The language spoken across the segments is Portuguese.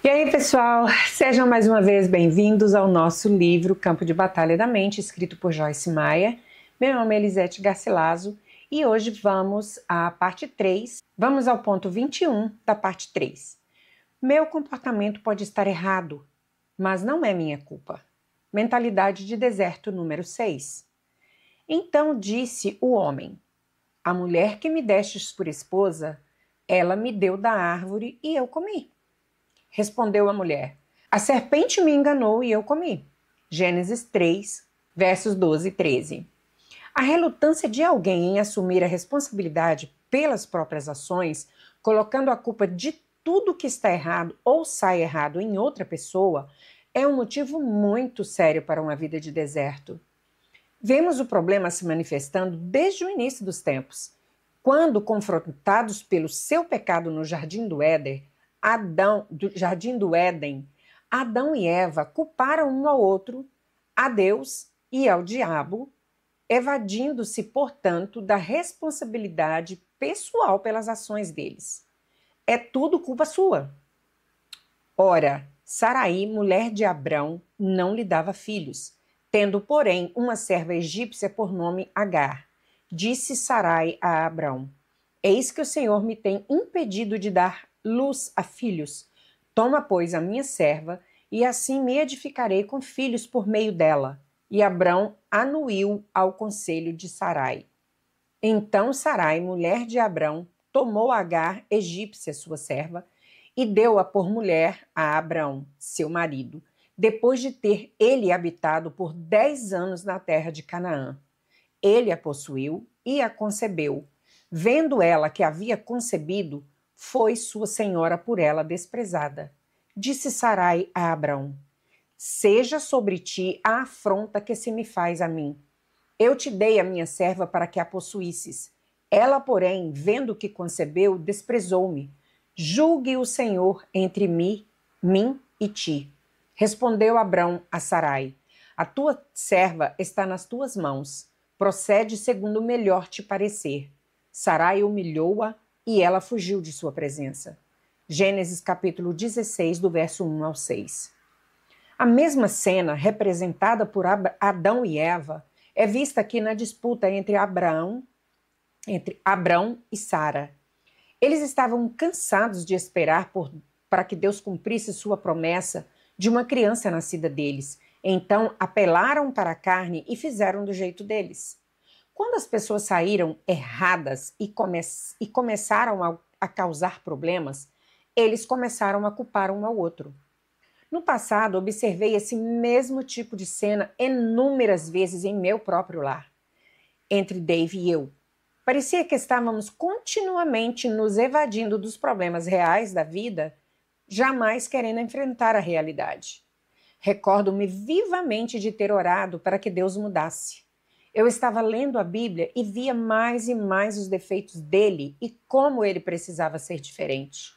E aí, pessoal, sejam mais uma vez bem-vindos ao nosso livro Campo de Batalha da Mente, escrito por Joyce Meyer. Meu nome é Elisete Garcilaso e hoje vamos à parte 3. Vamos ao ponto 21 da parte 3. Meu comportamento pode estar errado, mas não é minha culpa. Mentalidade de deserto número 6. Então disse o homem: a mulher que me destes por esposa, ela me deu da árvore e eu comi. Respondeu a mulher: a serpente me enganou e eu comi. Gênesis 3, versos 12 e 13. A relutância de alguém em assumir a responsabilidade pelas próprias ações, colocando a culpa de tudo que está errado ou sai errado em outra pessoa, é um motivo muito sério para uma vida de deserto. Vemos o problema se manifestando desde o início dos tempos, quando confrontados pelo seu pecado no Jardim do Éden, Adão e Eva culparam um ao outro, a Deus e ao diabo, evadindo-se, portanto, da responsabilidade pessoal pelas ações deles. É tudo culpa sua. Ora, Sarai, mulher de Abrão, não lhe dava filhos, tendo, porém, uma serva egípcia por nome Agar. Disse Sarai a Abrão: eis que o Senhor me tem impedido de dar luz a filhos. Toma, pois, a minha serva, e assim me edificarei com filhos por meio dela. E Abrão anuiu ao conselho de Sarai. Então Sarai, mulher de Abrão, tomou Agar, egípcia, sua serva, e deu-a por mulher a Abrão, seu marido, depois de ter ele habitado por 10 anos na terra de Canaã. Ele a possuiu e a concebeu. Vendo ela que havia concebido, foi sua senhora por ela desprezada. Disse Sarai a Abrão: seja sobre ti a afronta que se me faz a mim. Eu te dei a minha serva para que a possuísses. Ela, porém, vendo que concebeu, desprezou-me. Julgue o Senhor entre mim e ti. Respondeu Abrão a Sarai: a tua serva está nas tuas mãos. Procede segundo melhor te parecer. Sarai humilhou-a e ela fugiu de sua presença. Gênesis capítulo 16, do verso 1 ao 6. A mesma cena, representada por Adão e Eva, é vista aqui na disputa entre Abrão e Sara. Eles estavam cansados de esperar para que Deus cumprisse sua promessa de uma criança nascida deles. Então apelaram para a carne e fizeram do jeito deles. Quando as pessoas saíram erradas e começaram a causar problemas, eles começaram a culpar um ao outro. No passado, observei esse mesmo tipo de cena inúmeras vezes em meu próprio lar, entre Dave e eu. Parecia que estávamos continuamente nos evadindo dos problemas reais da vida, jamais querendo enfrentar a realidade. Recordo-me vivamente de ter orado para que Deus mudasse. Eu estava lendo a Bíblia e via mais e mais os defeitos dele e como ele precisava ser diferente.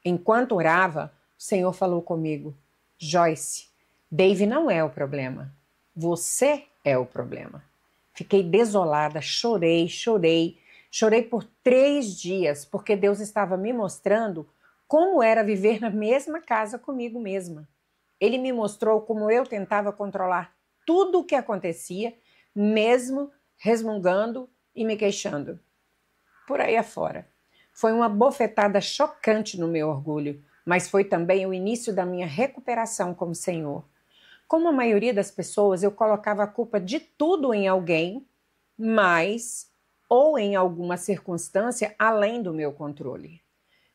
Enquanto orava, o Senhor falou comigo: Joyce, Dave não é o problema. Você é o problema. Fiquei desolada, chorei por 3 dias, porque Deus estava me mostrando como era viver na mesma casa comigo mesma. Ele me mostrou como eu tentava controlar tudo o que acontecia, mesmo resmungando e me queixando. Por aí afora. Foi uma bofetada chocante no meu orgulho, mas foi também o início da minha recuperação como Senhor. Como a maioria das pessoas, eu colocava a culpa de tudo em alguém, ou em alguma circunstância além do meu controle.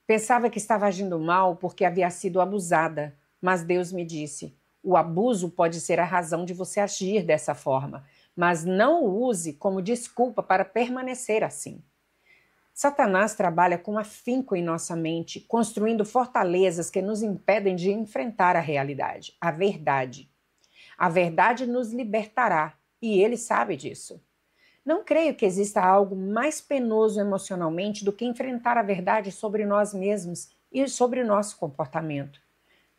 Pensava que estava agindo mal porque havia sido abusada, mas Deus me disse: o abuso pode ser a razão de você agir dessa forma, mas não o use como desculpa para permanecer assim. Satanás trabalha com afinco em nossa mente, construindo fortalezas que nos impedem de enfrentar a realidade, a verdade. A verdade nos libertará, e ele sabe disso. Não creio que exista algo mais penoso emocionalmente do que enfrentar a verdade sobre nós mesmos e sobre o nosso comportamento.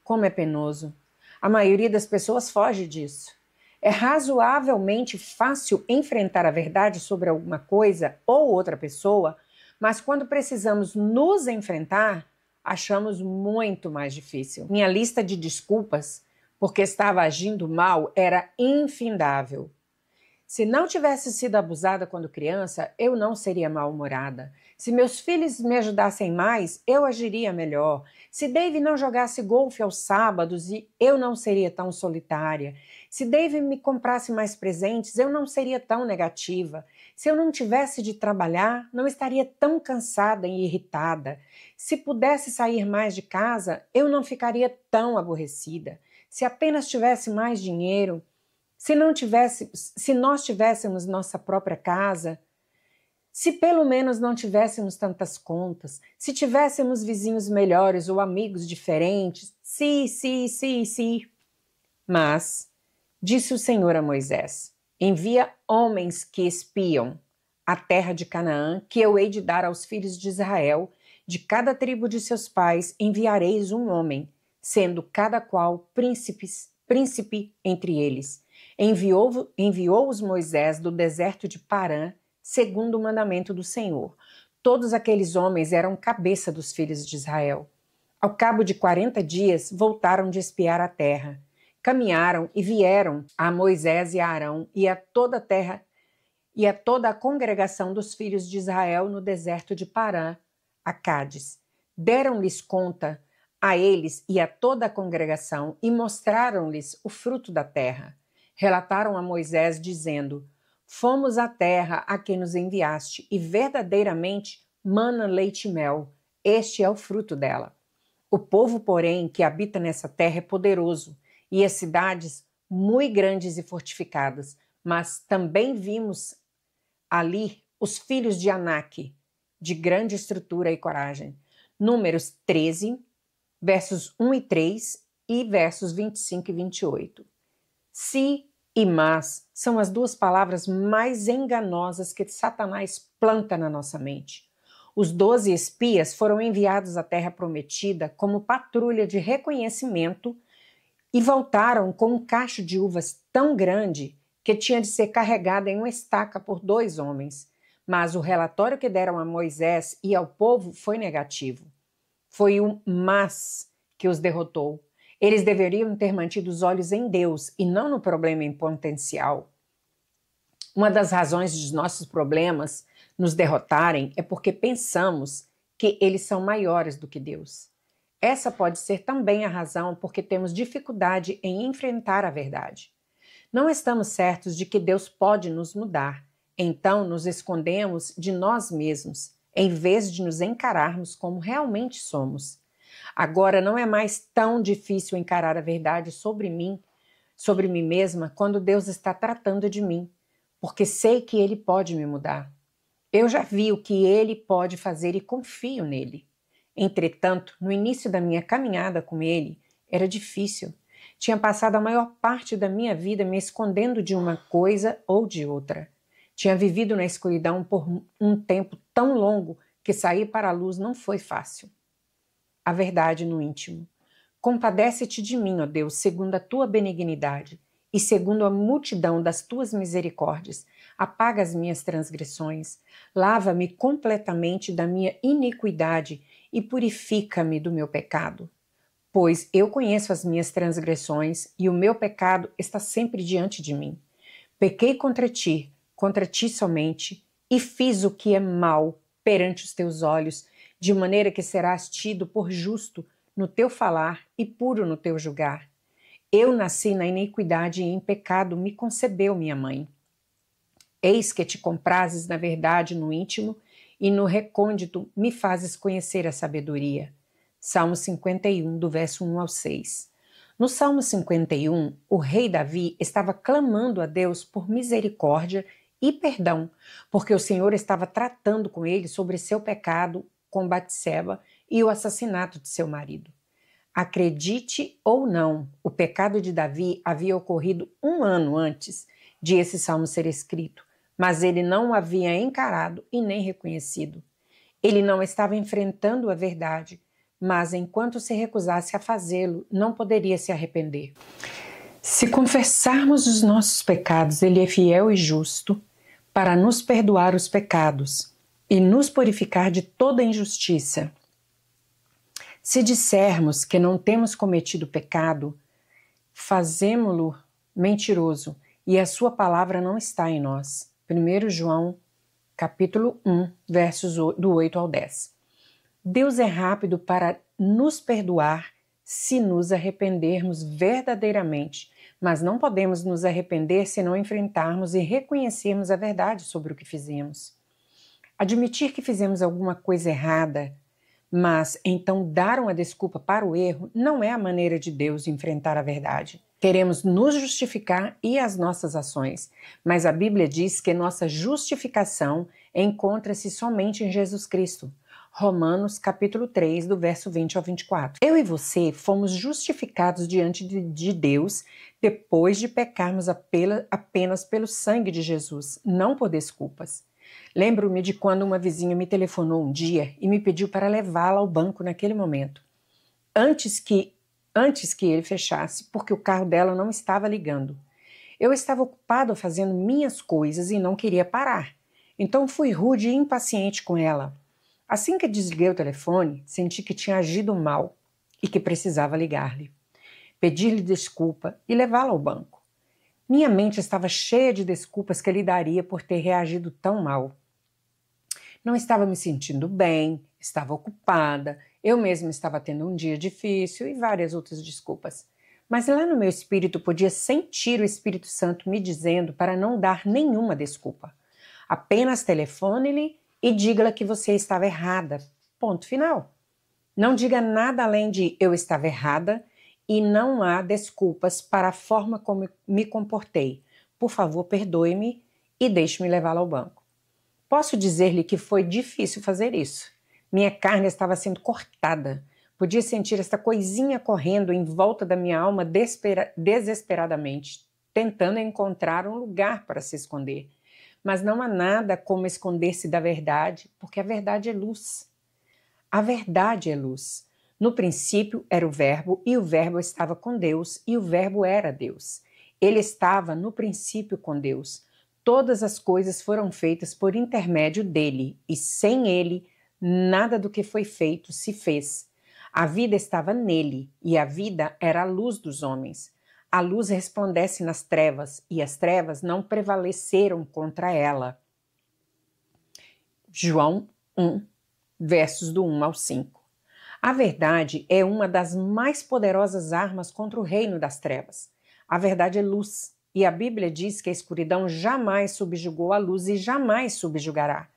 Como é penoso! A maioria das pessoas foge disso. É razoavelmente fácil enfrentar a verdade sobre alguma coisa ou outra pessoa, mas quando precisamos nos enfrentar, achamos muito mais difícil. Minha lista de desculpas porque estava agindo mal era infindável. Se não tivesse sido abusada quando criança, eu não seria mal-humorada. Se meus filhos me ajudassem mais, eu agiria melhor. Se Dave não jogasse golfe aos sábados, eu não seria tão solitária. Se Dave me comprasse mais presentes, eu não seria tão negativa. Se eu não tivesse de trabalhar, não estaria tão cansada e irritada. Se pudesse sair mais de casa, eu não ficaria tão aborrecida. Se apenas tivesse mais dinheiro, se nós tivéssemos nossa própria casa, se pelo menos não tivéssemos tantas contas, se tivéssemos vizinhos melhores ou amigos diferentes, se. Mas, disse o Senhor a Moisés, envia homens que espiam a terra de Canaã, que eu hei de dar aos filhos de Israel, de cada tribo de seus pais enviareis um homem, sendo cada qual príncipe entre eles. Enviou-os Moisés do deserto de Parã, segundo o mandamento do Senhor. Todos aqueles homens eram cabeça dos filhos de Israel. Ao cabo de 40 dias, voltaram de espiar a terra. Caminharam e vieram a Moisés e a Arão e a toda a terra e a toda a congregação dos filhos de Israel no deserto de Parã, a Cádiz. Deram-lhes conta a eles e a toda a congregação e mostraram-lhes o fruto da terra. Relataram a Moisés, dizendo, fomos à terra a que nos enviaste, e verdadeiramente mana leite e mel. Este é o fruto dela. O povo, porém, que habita nessa terra é poderoso, e as cidades muito grandes e fortificadas. Mas também vimos ali os filhos de Anak, de grande estrutura e coragem. Números 13, versos 1 e 3 e versos 25 e 28. Se e mas são as duas palavras mais enganosas que Satanás planta na nossa mente. Os 12 espias foram enviados à terra prometida como patrulha de reconhecimento e voltaram com um cacho de uvas tão grande que tinha de ser carregada em uma estaca por 2 homens. Mas o relatório que deram a Moisés e ao povo foi negativo. Foi o mas que os derrotou. Eles deveriam ter mantido os olhos em Deus e não no problema em potencial. Uma das razões dos nossos problemas nos derrotarem é porque pensamos que eles são maiores do que Deus. Essa pode ser também a razão porque temos dificuldade em enfrentar a verdade. Não estamos certos de que Deus pode nos mudar, então nos escondemos de nós mesmos, em vez de nos encararmos como realmente somos. Agora não é mais tão difícil encarar a verdade sobre mim mesma, quando Deus está tratando de mim, porque sei que Ele pode me mudar. Eu já vi o que Ele pode fazer e confio nele. Entretanto, no início da minha caminhada com Ele, era difícil. Tinha passado a maior parte da minha vida me escondendo de uma coisa ou de outra. Tinha vivido na escuridão por um tempo tão longo que sair para a luz não foi fácil. A verdade no íntimo. Compadece-te de mim, ó Deus, segundo a tua benignidade, e segundo a multidão das tuas misericórdias. Apaga as minhas transgressões, lava-me completamente da minha iniquidade e purifica-me do meu pecado. Pois eu conheço as minhas transgressões e o meu pecado está sempre diante de mim. Pequei contra ti somente, e fiz o que é mal perante os teus olhos, de maneira que serás tido por justo no teu falar e puro no teu julgar. Eu nasci na iniquidade e em pecado me concebeu minha mãe. Eis que te comprases na verdade no íntimo e no recôndito me fazes conhecer a sabedoria. Salmo 51, do verso 1 ao 6. No Salmo 51, o rei Davi estava clamando a Deus por misericórdia e perdão, porque o Senhor estava tratando com ele sobre seu pecado com Batseba e o assassinato de seu marido. Acredite ou não, o pecado de Davi havia ocorrido 1 ano antes de esse salmo ser escrito, mas ele não o havia encarado e nem reconhecido. Ele não estava enfrentando a verdade, mas enquanto se recusasse a fazê-lo, não poderia se arrepender. Se confessarmos os nossos pecados, Ele é fiel e justo para nos perdoar os pecados e nos purificar de toda injustiça. Se dissermos que não temos cometido pecado, fazemo-lo mentiroso e a sua palavra não está em nós. 1 João, capítulo 1, versos do 8 ao 10. Deus é rápido para nos perdoar se nos arrependermos verdadeiramente, mas não podemos nos arrepender se não enfrentarmos e reconhecermos a verdade sobre o que fizemos. Admitir que fizemos alguma coisa errada, mas então dar uma desculpa para o erro, não é a maneira de Deus de enfrentar a verdade. Queremos nos justificar e as nossas ações, mas a Bíblia diz que nossa justificação encontra-se somente em Jesus Cristo. Romanos capítulo 3, do verso 20 ao 24. Eu e você fomos justificados diante de Deus depois de pecarmos apenas pelo sangue de Jesus, não por desculpas. Lembro-me de quando uma vizinha me telefonou um dia e me pediu para levá-la ao banco naquele momento, antes que ele fechasse, porque o carro dela não estava ligando. Eu estava ocupado fazendo minhas coisas e não queria parar. Então fui rude e impaciente com ela. Assim que desliguei o telefone, senti que tinha agido mal e que precisava ligar-lhe, pedir-lhe desculpa e levá-la ao banco. Minha mente estava cheia de desculpas que lhe daria por ter reagido tão mal. Não estava me sentindo bem, estava ocupada, eu mesma estava tendo um dia difícil e várias outras desculpas. Mas lá no meu espírito podia sentir o Espírito Santo me dizendo para não dar nenhuma desculpa. Apenas telefone-lhe e diga-lhe que você estava errada. Ponto final. Não diga nada além de eu estava errada e não há desculpas para a forma como me comportei. Por favor, perdoe-me e deixe-me levá-la ao banco. Posso dizer-lhe que foi difícil fazer isso. Minha carne estava sendo cortada. Podia sentir esta coisinha correndo em volta da minha alma desesperadamente, tentando encontrar um lugar para se esconder. Mas não há nada como esconder-se da verdade, porque a verdade é luz. A verdade é luz. No princípio era o Verbo, e o Verbo estava com Deus, e o Verbo era Deus. Ele estava no princípio com Deus. Todas as coisas foram feitas por intermédio dele, e sem ele, nada do que foi feito se fez. A vida estava nele, e a vida era a luz dos homens. A luz resplandece nas trevas, e as trevas não prevaleceram contra ela. João 1, versos do 1 ao 5. A verdade é uma das mais poderosas armas contra o reino das trevas. A verdade é luz, e a Bíblia diz que a escuridão jamais subjugou a luz e jamais subjugará.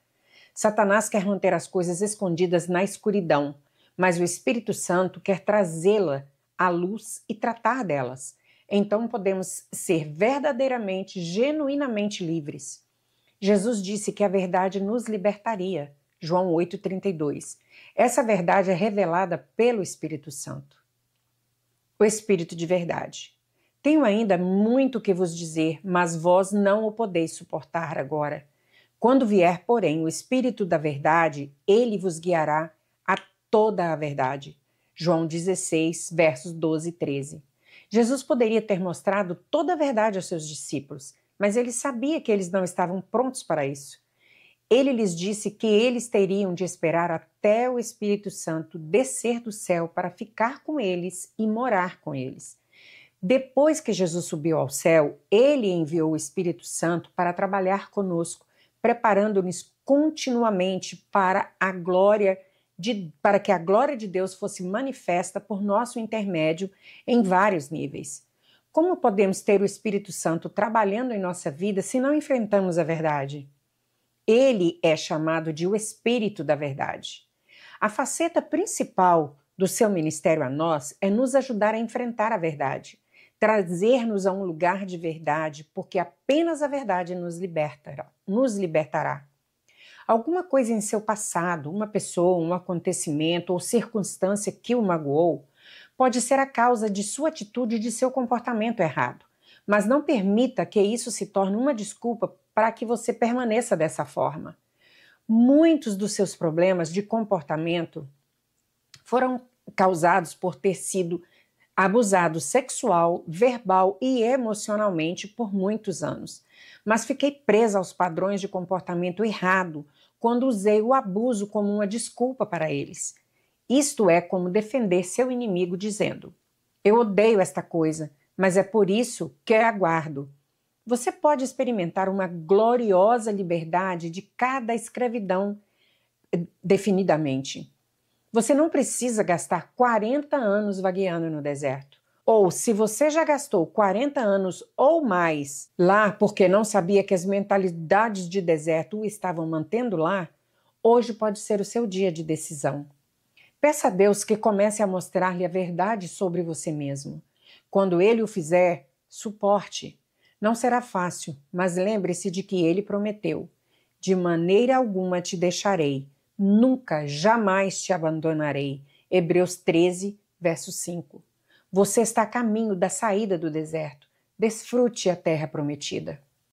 Satanás quer manter as coisas escondidas na escuridão, mas o Espírito Santo quer trazê-la à luz e tratar delas. Então podemos ser verdadeiramente, genuinamente livres. Jesus disse que a verdade nos libertaria. João 8,32. Essa verdade é revelada pelo Espírito Santo. O Espírito de verdade. Tenho ainda muito que vos dizer, mas vós não o podeis suportar agora. Quando vier, porém, o Espírito da verdade, ele vos guiará a toda a verdade. João 16, versos 12 e 13. Jesus poderia ter mostrado toda a verdade aos seus discípulos, mas ele sabia que eles não estavam prontos para isso. Ele lhes disse que eles teriam de esperar até o Espírito Santo descer do céu para ficar com eles e morar com eles. Depois que Jesus subiu ao céu, ele enviou o Espírito Santo para trabalhar conosco, preparando-nos continuamente para que a glória de Deus fosse manifesta por nosso intermédio em vários níveis. Como podemos ter o Espírito Santo trabalhando em nossa vida se não enfrentamos a verdade? Ele é chamado de o Espírito da Verdade. A faceta principal do seu ministério a nós é nos ajudar a enfrentar a verdade, trazer-nos a um lugar de verdade, porque apenas a verdade nos libertará. Alguma coisa em seu passado, uma pessoa, um acontecimento ou circunstância que o magoou, pode ser a causa de sua atitude e de seu comportamento errado. Mas não permita que isso se torne uma desculpa para que você permaneça dessa forma. Muitos dos seus problemas de comportamento foram causados por ter sido abusado sexual, verbal e emocionalmente por muitos anos. Mas fiquei presa aos padrões de comportamento errado quando usei o abuso como uma desculpa para eles. Isto é como defender seu inimigo dizendo: eu odeio esta coisa, mas é por isso que a aguardo. Você pode experimentar uma gloriosa liberdade de cada escravidão definidamente. Você não precisa gastar 40 anos vagueando no deserto. Ou, se você já gastou 40 anos ou mais lá porque não sabia que as mentalidades de deserto o estavam mantendo lá, hoje pode ser o seu dia de decisão. Peça a Deus que comece a mostrar-lhe a verdade sobre você mesmo. Quando Ele o fizer, suporte. Não será fácil, mas lembre-se de que Ele prometeu: de maneira alguma te deixarei, nunca, jamais te abandonarei. Hebreus 13, verso 5. Você está a caminho da saída do deserto. Desfrute a terra prometida.